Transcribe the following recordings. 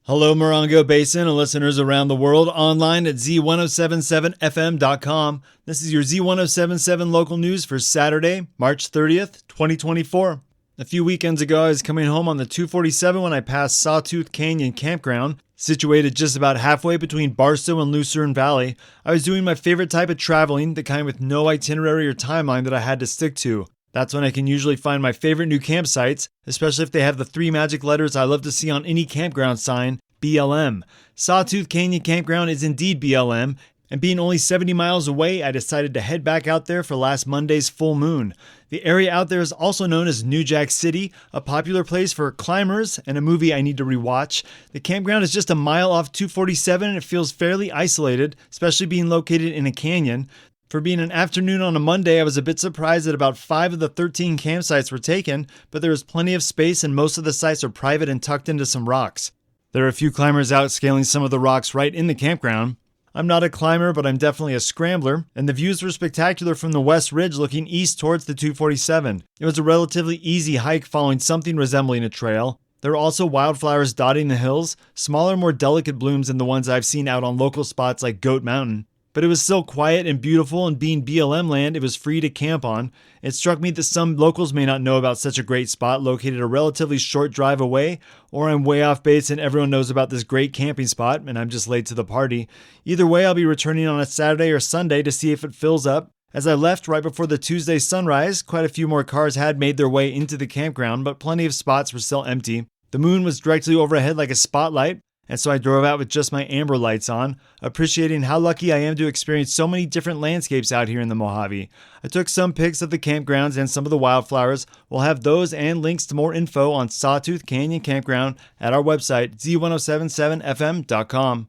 Hello, Morongo Basin and listeners around the world online at Z107.7fm.com. This is your Z107.7 local news for Saturday, March 30th, 2024. A few weekends ago, I was coming home on the 247 when I passed Sawtooth Canyon Campground, situated just about halfway between Barstow and Lucerne Valley. I was doing my favorite type of traveling, the kind with no itinerary or timeline that I had to stick to. That's when I can usually find my favorite new campsites, especially if they have the three magic letters I love to see on any campground sign, BLM. Sawtooth Canyon Campground is indeed BLM, and being only 70 miles away, I decided to head back out there for last Monday's full moon. The area out there is also known as New Jack City, a popular place for climbers and a movie I need to rewatch. The campground is just a mile off 247 and it feels fairly isolated, especially being located in a canyon. For being an afternoon on a Monday, I was a bit surprised that about 5 of the 13 campsites were taken, but there was plenty of space and most of the sites are private and tucked into some rocks. There are a few climbers out scaling some of the rocks right in the campground. I'm not a climber, but I'm definitely a scrambler, and the views were spectacular from the West Ridge looking east towards the 247. It was a relatively easy hike following something resembling a trail. There are also wildflowers dotting the hills, smaller, more delicate blooms than the ones I've seen out on local spots like Goat Mountain. But it was still quiet and beautiful, and being BLM land, it was free to camp on. It struck me that some locals may not know about such a great spot located a relatively short drive away, or I'm way off base and everyone knows about this great camping spot and I'm just late to the party. Either way, I'll be returning on a Saturday or Sunday to see if it fills up. As I left right before the Tuesday sunrise, quite a few more cars had made their way into the campground, but plenty of spots were still empty. The moon was directly overhead like a spotlight, and so I drove out with just my amber lights on, appreciating how lucky I am to experience so many different landscapes out here in the Mojave. I took some pics of the campgrounds and some of the wildflowers. We'll have those and links to more info on Sawtooth Canyon Campground at our website, z1077fm.com.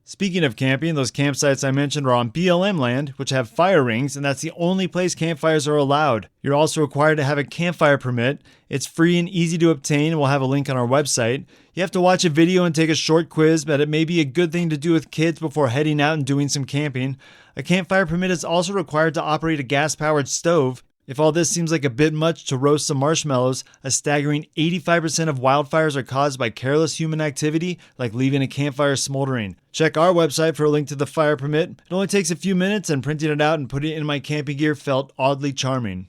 Speaking of camping, those campsites I mentioned are on BLM land, which have fire rings, and that's the only place campfires are allowed. You're also required to have a campfire permit. It's free and easy to obtain, and we'll have a link on our website. You have to watch a video and take a short quiz, but it may be a good thing to do with kids before heading out and doing some camping. A campfire permit is also required to operate a gas-powered stove. If all this seems like a bit much to roast some marshmallows, a staggering 85% of wildfires are caused by careless human activity, like leaving a campfire smoldering. Check our website for a link to the fire permit. It only takes a few minutes, and printing it out and putting it in my camping gear felt oddly charming.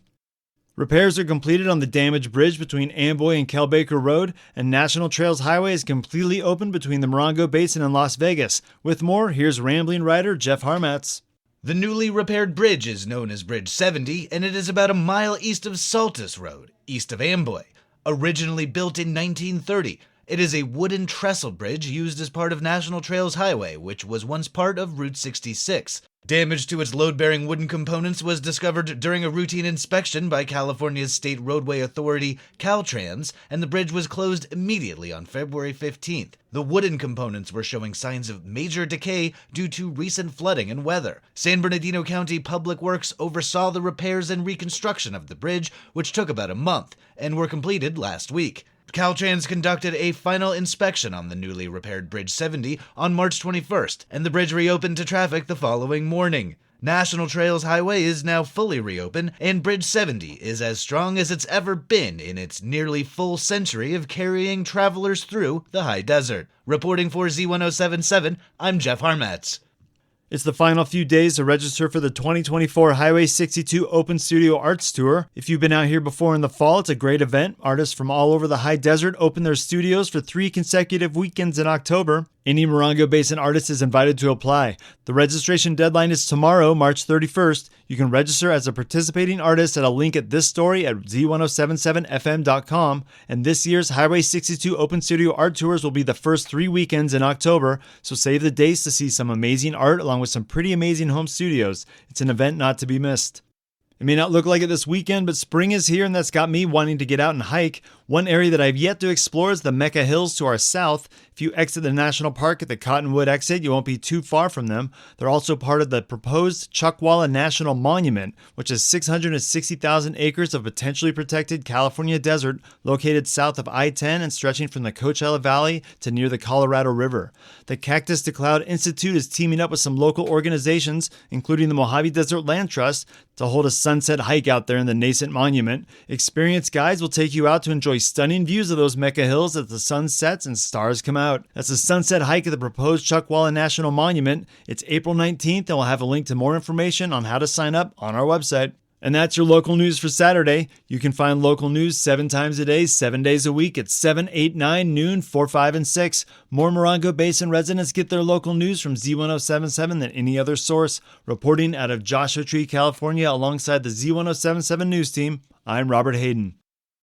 Repairs are completed on the damaged bridge between Amboy and Kelbaker Road, and National Trails Highway is completely open between the Morongo Basin and Las Vegas. With more, here's Rambling Writer Jeff Harmatz. The newly repaired bridge is known as Bridge 70, and it is about a mile east of Saltus Road, east of Amboy. Originally built in 1930, it is a wooden trestle bridge used as part of National Trails Highway, which was once part of Route 66. Damage to its load-bearing wooden components was discovered during a routine inspection by California's State Roadway Authority, Caltrans, and the bridge was closed immediately on February 15th. The wooden components were showing signs of major decay due to recent flooding and weather. San Bernardino County Public Works oversaw the repairs and reconstruction of the bridge, which took about a month, and were completed last week. Caltrans conducted a final inspection on the newly repaired Bridge 70 on March 21st, and the bridge reopened to traffic the following morning. National Trails Highway is now fully reopened, and Bridge 70 is as strong as it's ever been in its nearly full century of carrying travelers through the high desert. Reporting for Z107.7, I'm Jeff Harmatz. It's the final few days to register for the 2024 Highway 62 Open Studio Arts Tour. If you've been out here before in the fall, it's a great event. Artists from all over the high desert open their studios for 3 consecutive weekends in October. Any Morongo Basin artist is invited to apply. The registration deadline is tomorrow, March 31st. You can register as a participating artist at a link at this story at z1077fm.com. And this year's Highway 62 Open Studio Art Tours will be the first 3 weekends in October, so save the dates to see some amazing art along with some pretty amazing home studios. It's an event not to be missed. It may not look like it this weekend, but spring is here, and that's got me wanting to get out and hike. One area that I've yet to explore is the Mecca Hills to our south. If you exit the national park at the Cottonwood exit, you won't be too far from them. They're also part of the proposed Chuckwalla National Monument, which is 660,000 acres of potentially protected California desert located south of I-10 and stretching from the Coachella Valley to near the Colorado River. The Cactus to Cloud Institute is teaming up with some local organizations, including the Mojave Desert Land Trust, to hold a sunset hike out there in the nascent monument. Experienced guides will take you out to enjoy stunning views of those Mecca hills as the sun sets and stars come out. That's the sunset hike at the proposed Chuckwalla National Monument. It's April 19th, and we'll have a link to more information on how to sign up on our website. And that's your local news for Saturday. You can find local news 7 times a day, 7 days a week at 7, 8, 9, noon, 4, 5, and 6. More Morongo Basin residents get their local news from Z107.7 than any other source. Reporting out of Joshua Tree, California, alongside the Z107.7 news team, I'm Robert Hayden.